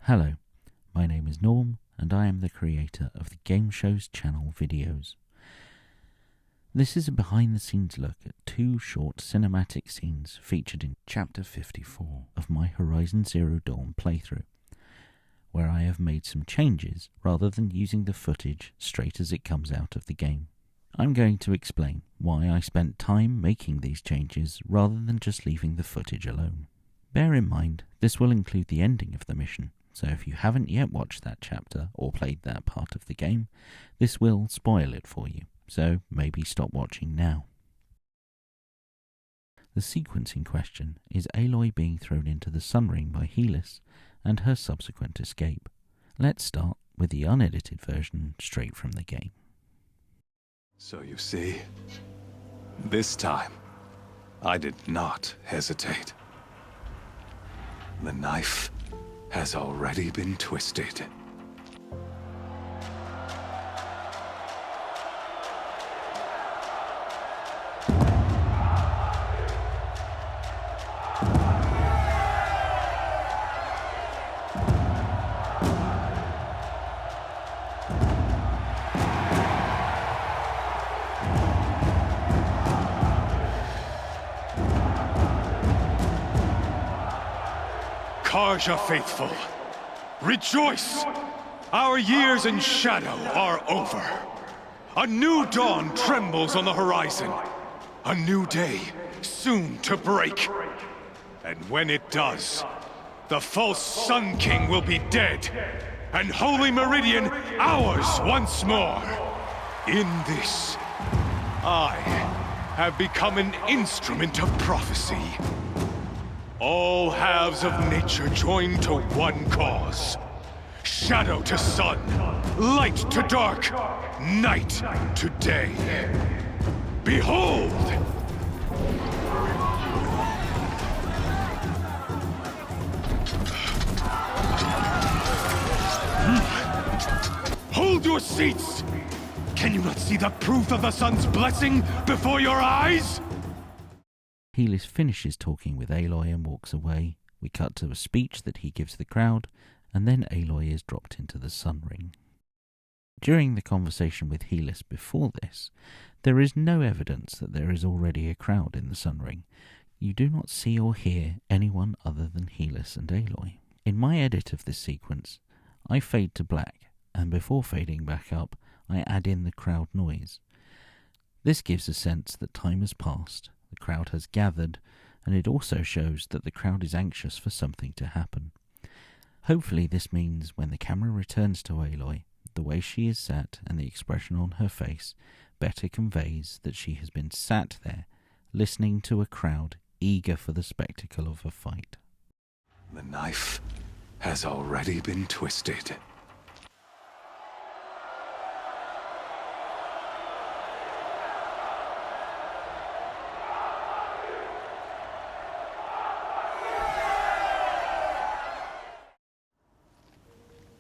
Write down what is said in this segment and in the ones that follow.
Hello, my name is Norm, and I am the creator of the Game Shows channel videos. This is a behind-the-scenes look at two short cinematic scenes featured in Chapter 54 of my Horizon Zero Dawn playthrough, where I have made some changes rather than using the footage straight as it comes out of the game. I'm going to explain why I spent time making these changes rather than just leaving the footage alone. Bear in mind, this will include the ending of the mission, so if you haven't yet watched that chapter or played that part of the game, this will spoil it for you, so maybe stop watching now. The sequence in question is Aloy being thrown into the Sun Ring by Helis and her subsequent escape. Let's start with the unedited version straight from the game. So you see, this time, I did not hesitate. The knife has already been twisted. Karja faithful, rejoice! Our years in shadow are over. A new dawn trembles on the horizon. A new day soon to break. And when it does, the false Sun King will be dead, and Holy Meridian ours once more. In this, I have become an instrument of prophecy. All halves of nature join to one cause. Shadow to sun, light to dark, night to day. Behold! Hold your seats! Can you not see the proof of the sun's blessing before your eyes? Helis finishes talking with Aloy and walks away. We cut to a speech that he gives the crowd, and then Aloy is dropped into the Sun Ring. During the conversation with Helis before this, there is no evidence that there is already a crowd in the Sun Ring. You do not see or hear anyone other than Helis and Aloy. In my edit of this sequence, I fade to black, and before fading back up, I add in the crowd noise. This gives a sense that time has passed, the crowd has gathered, and it also shows that the crowd is anxious for something to happen. Hopefully this means when the camera returns to Aloy, the way she is sat and the expression on her face better conveys that she has been sat there, listening to a crowd eager for the spectacle of a fight. The knife has already been twisted.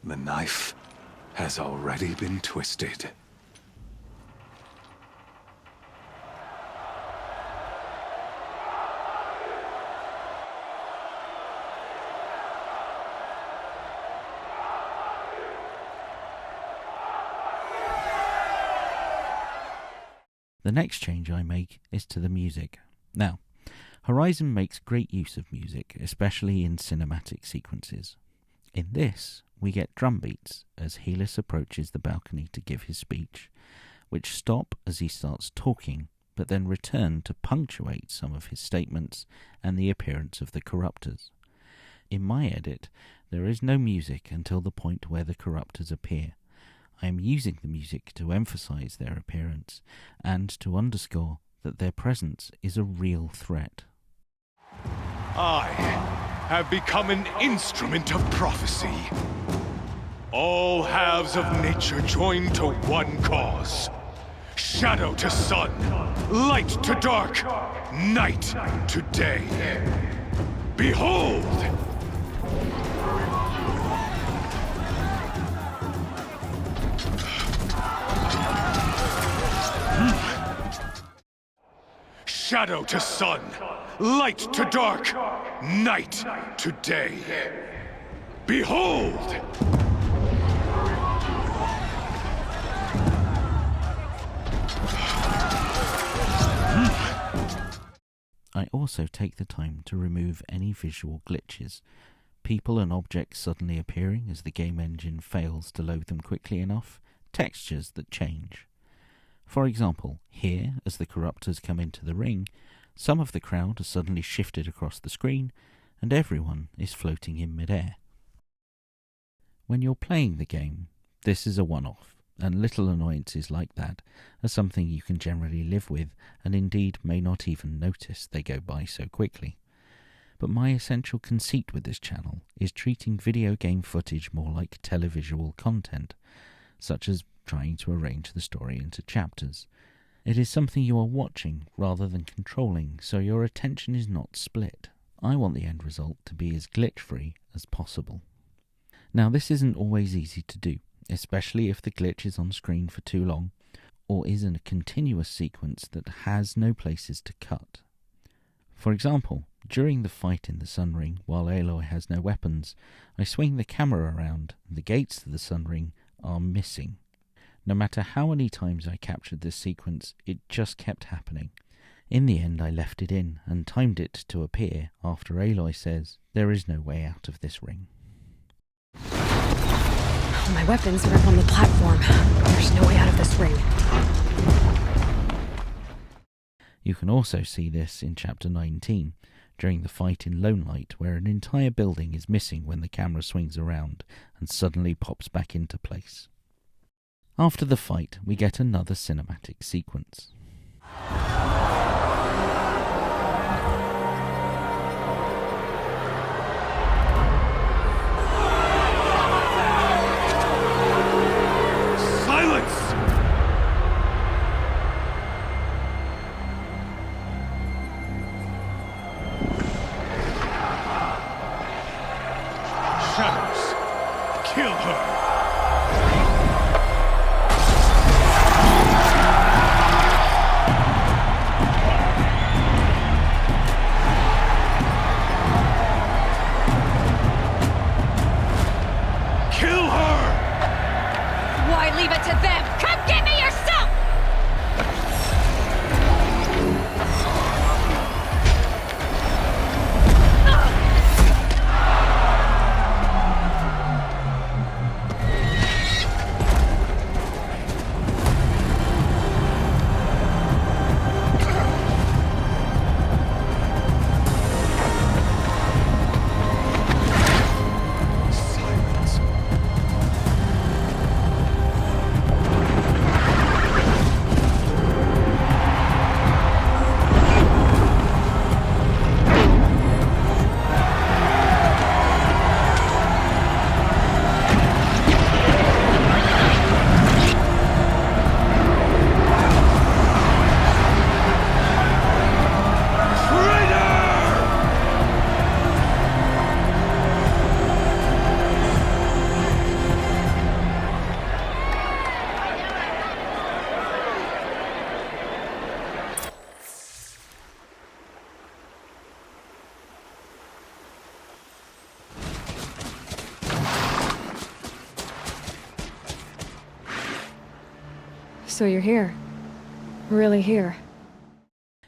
The knife has already been twisted. The next change I make is to the music. Now, Horizon makes great use of music, especially in cinematic sequences. In this, we get drum beats as Helis approaches the balcony to give his speech, which stop as he starts talking, but then return to punctuate some of his statements and the appearance of the Corruptors. In my edit, there is no music until the point where the Corruptors appear. I am using the music to emphasize their appearance and to underscore that their presence is a real threat. I have become an instrument of prophecy. All halves of nature join to one cause. Shadow to sun, light to dark, night to day. Behold! Shadow to sun, light to dark, night to day. Behold! I also take the time to remove any visual glitches, people and objects suddenly appearing as the game engine fails to load them quickly enough, textures that change. For example, here, as the corruptors come into the ring, some of the crowd has suddenly shifted across the screen, and everyone is floating in midair. When you're playing the game, this is a one-off, and little annoyances like that are something you can generally live with, and indeed may not even notice they go by so quickly. But my essential conceit with this channel is treating video game footage more like televisual content, such as trying to arrange the story into chapters. It is something you are watching rather than controlling, so your attention is not split. I want the end result to be as glitch-free as possible. Now, this isn't always easy to do, especially if the glitch is on screen for too long, or is in a continuous sequence that has no places to cut. For example, during the fight in the Sun Ring, while Aloy has no weapons, I swing the camera around, and the gates to the Sun Ring are missing. No matter how many times I captured this sequence, it just kept happening. In the end, I left it in, and timed it to appear after Aloy says, "There is no way out of this ring." My weapons are up on the platform. There's no way out of this ring. You can also see this in Chapter 19, during the fight in Lone Light, where an entire building is missing when the camera swings around and suddenly pops back into place. After the fight, we get another cinematic sequence. Shadows, kill her! Kill her! Why leave it to them? Come get me yourself! So you're here. Really here.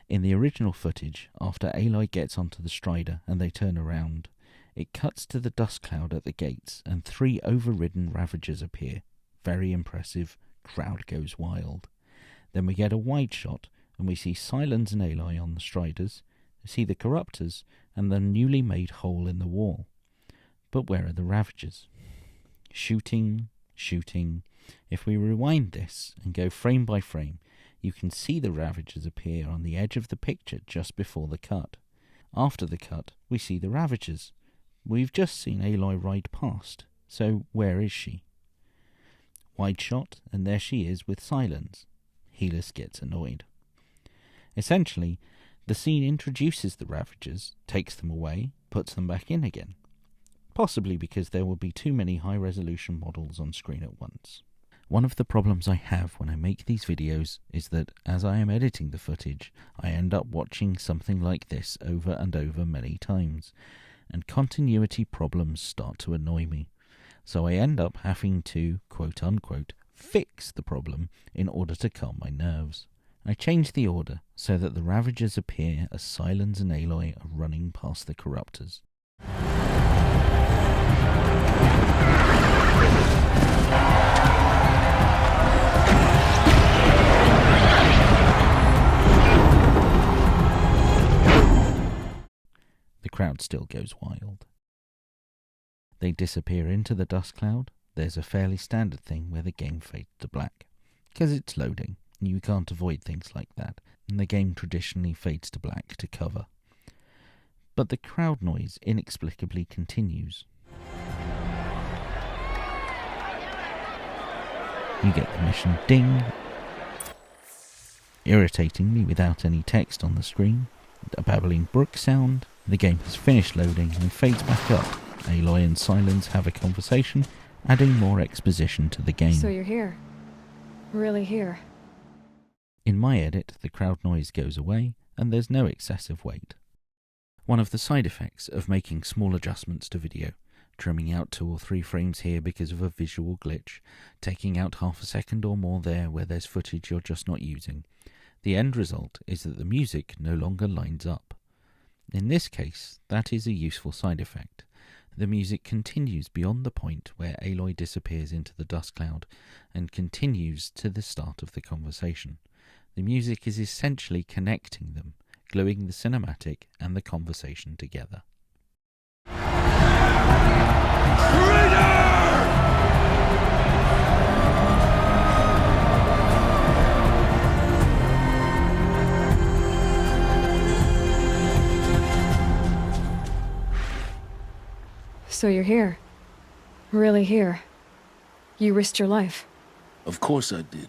In the original footage, after Aloy gets onto the Strider and they turn around, it cuts to the dust cloud at the gates and 3 overridden Ravagers appear. Very impressive, crowd goes wild. Then we get a wide shot and we see Sylens and Aloy on the Striders, see the Corruptors and the newly made hole in the wall. But where are the Ravagers? Shooting. If we rewind this and go frame by frame, you can see the Ravagers appear on the edge of the picture just before the cut. After the cut, we see the Ravagers. We've just seen Aloy ride past, so where is she? Wide shot, and there she is with Sylens. Helis gets annoyed. Essentially, the scene introduces the Ravagers, takes them away, puts them back in again. Possibly because there will be too many high-resolution models on screen at once. One of the problems I have when I make these videos is that as I am editing the footage, I end up watching something like this over and over many times, and continuity problems start to annoy me. So I end up having to, quote-unquote, fix the problem in order to calm my nerves. I change the order so that the Ravagers appear as Sylens and Aloy are running past the Corruptors. The crowd still goes wild. They disappear into the dust cloud. There's a fairly standard thing where the game fades to black, because it's loading. You can't avoid things like that, and the game traditionally fades to black to cover. But the crowd noise inexplicably continues. You get the mission ding, irritating me without any text on the screen, a babbling brook sound. The game has finished loading and fades back up. Aloy and Sylens have a conversation, adding more exposition to the game. So you're here. Really here. In my edit, the crowd noise goes away, and there's no excessive wait. One of the side effects of making small adjustments to video, trimming out 2 or 3 frames here because of a visual glitch, taking out half a second or more there where there's footage you're just not using, the end result is that the music no longer lines up. In this case, that is a useful side effect. The music continues beyond the point where Aloy disappears into the dust cloud and continues to the start of the conversation. The music is essentially connecting them, gluing the cinematic and the conversation together. So you're here. Really here. You risked your life. Of course I did.